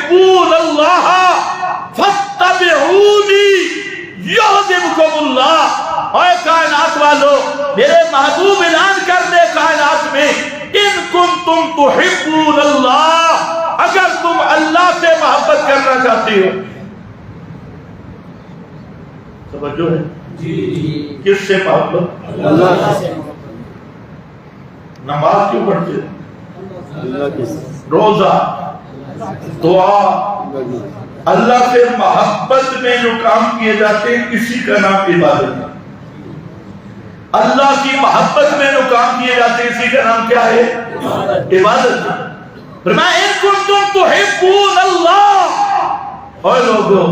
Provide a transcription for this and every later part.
تحبون اللہ فاتبعونی یحببکم اللہ۔ اے کائنات والو، میرے محبوب اعلان کر دے کائنات میں، ان کنتم تحبون اللہ، اگر تم اللہ سے محبت کرنا چاہتے ہو۔ توجہ ہے؟ جی۔ کس سے محبت؟ اللہ سے۔ نماز کیوں پڑھتے ہیں؟ روزہ، دعا، اللہ سے محبت میں جو کام کیے جاتے ہیں اسی کا نام عبادت ہے۔ اللہ کی محبت میں جو کام کیے جاتے ہیں اسی کا نام کیا ہے؟ عبادت ہے۔ فرمایا ان کنتم تحبون اللہ، اور لوگوں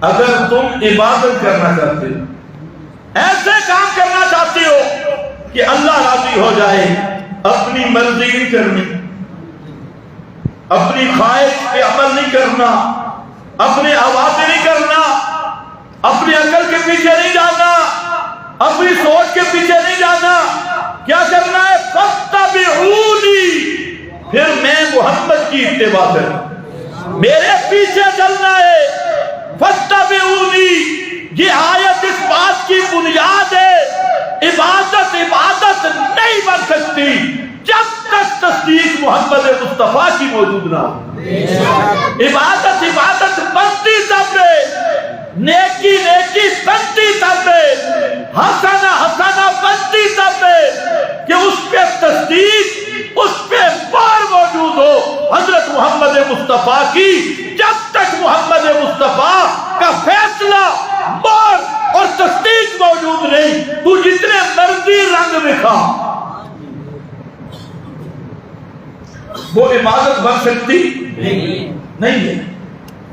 اگر تم عبادت کرنا چاہتے ہو، ایسے کام کرنا چاہتے ہو کہ اللہ راضی ہو جائے، اپنی مرضی نہیں کرنی، اپنی خواہش پہ عمل نہیں کرنا، اپنے ہوا سے نہیں کرنا، اپنی عقل کے پیچھے نہیں جانا، اپنی سوچ کے پیچھے نہیں جانا، کیا کرنا ہے؟ فاتبعونی، پھر میں محمد کی اتباع کروں، میرے پیچھے چلنا ہے۔ فاتبعونی، یہ آیت اس بات کی بنیاد ہے، عبادت نہیں بن سکتی جب تک تصدیق محمد مصطفیٰ کی موجود نہ ہو۔ عبادت بنتی تب ہے، نیکی بنتی تب ہے، حسنہ بنتی تب ہے کہ اس پہ تصدیق، اس پہ بار موجود ہو حضرت محمد مصطفیٰ کی۔ جب تک محمد مصطفیٰ کا فیصلہ، بار اور تصدیق موجود نہیں، تو جتنے مرضی رنگ دکھا، وہ عبادت بن سکتی نہیں ہے۔